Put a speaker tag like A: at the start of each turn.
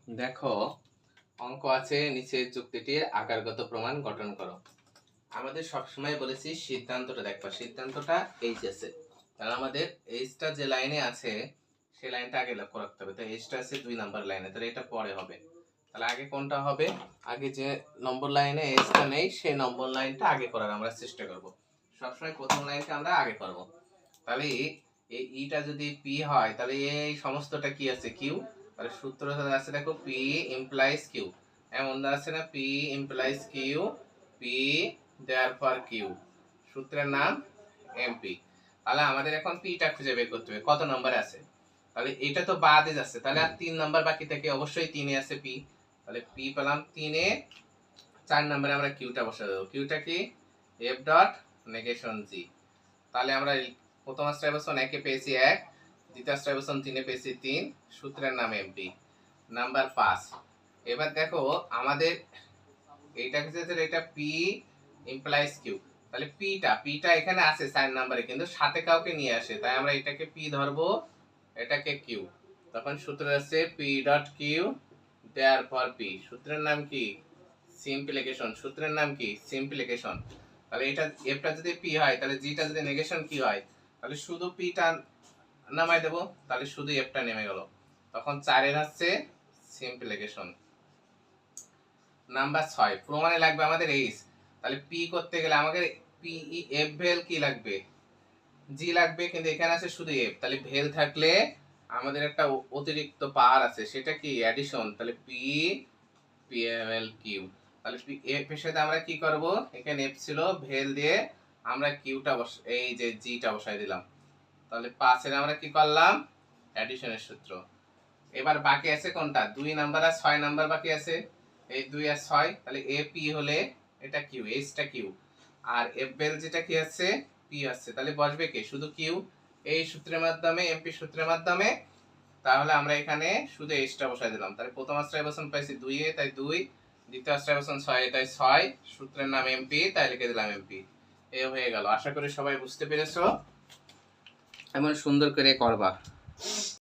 A: দেখো, অঙ্ক আছে, নিচের যুক্তিটির আকারগত প্রমাণ গঠন করো। আমাদের সবসময় বলেছি সিদ্ধান্তটা দেখবা, সিদ্ধান্তটা এইচ আছে, কারণ আমাদের এইচটা যে লাইনে আছে সেই লাইনটা আগে লক্ষ্য রাখতে হবে। তো এইচটা আছে 2 নম্বর লাইনে, তাহলে এটা পরে হবে। তাহলে আগে কোনটা হবে? আগে যে নম্বর লাইনে এইচটা নেই সেই নম্বর লাইনটা আগে করার আমরা চেষ্টা করব। সবসময় প্রথম লাইনটা আমরা আগে করব। তাহলে এই ইটা যদি পি হয় তাহলে এই সমস্তটা কি আছে? কিউ। তাহলে সূত্র আছে, দেখো, পি ইমপ্লাইজ কিউ। এমন আছে না, P implies Q, P therefore Q. সূত্রের নাম এমপি। তাহলে আমাদের এখন পিটা খুঁজে বের করতে হবে কত নম্বরে আছে। তাহলে এটা তো বাদে যাচ্ছে, তাহলে আর 3 নাম্বার বাকি থাকে, অবশ্যই 3 এ আছে পি। তাহলে পি পেলাম 3 এ। 4 নম্বরে আমরা কিউটা বসাই দেবো। কিউটা কি? এফ ডট নেগেশন জি। তাহলে আমরা প্রথম স্ট্রাইবসন 1 এ পেয়েছি 1, দ্বিতীয় স্ট্রাইবসন 3 এ পেয়েছি 3। সূত্রের নাম এমপি। নাম্বার 5। এবার দেখো আমাদের এইটা কি, এটা পি ইমপ্লাইজ কিউ। তাহলে পিটা এখানে আছে 4 নম্বরে, কিন্তু সাথে কাউকে নিয়ে আসে, তাই আমরা এটাকে পি ধরবো, এটাকে কিউ। তখন সূত্র আছে P dot Q therefore P. সূত্রের নাম কি? সিম্পলিফিকেশন। সূত্রের নাম কি? সিম্পলিফিকেশন। তাহলে এটা এফটা যদি পি হয় তাহলে জিটা যদি নেগেশন কি হয়, তাহলে শুধু পিটা নামাই দেবো, তাহলে শুধু এফটা নেমে গেল। তখন 4 এর হচ্ছে সিম্পলিফিকেশন। নাম্বার 6, প্রমাণে লাগবে আমাদের এইচ। তাহলে পি করতে গেলে আমাদের পি ই এফ ভেল কি লাগবে? জি লাগবে, কিন্তু এখানে আছে শুধু এফ। তাহলে ভেল থাকলে আমাদের একটা অতিরিক্ত পাওয়ার আছে, সেটা কি? অ্যাডিশন। তাহলে পি পি এল কিউ। তাহলে এফ এর সাথে আমরা কি করব? এখানে এফ ছিল, ভেল দিয়ে আমরা কিউটা এই যে জিটা বসাই দিলাম। তাহলে 5 এর আমরা কি করলাম? অ্যাডিশনের সূত্র। এবার বাকি আছে কোনটা? 2 নাম্বার আর 6 নাম্বার বাকি আছে। এই 2 আর 6, তাহলে এ পি হলে এটা কিউ, এইচটা কিউ। আর এফ বেল যেটা কি আছে? পি আছে। তাহলে বসবে কে? শুধু কিউ। এই সূত্রের মাধ্যমে, এমপি সূত্রের মাধ্যমে। তাহলে আমরা এখানে শুধু এইচটা বসাই দিলাম। তাহলে প্রথম স্ট্রাইবসন পাইছি 2 এ, তাই 2। দ্বিতীয় স্ট্রাইবসন 6 এ, তাই 6। সূত্রের নাম এমপি, তাই লিখে দিলাম এমপি। এ হয়ে গেল। আশা করি সবাই বুঝতে পেরেছো। এমন সুন্দর করে করবা।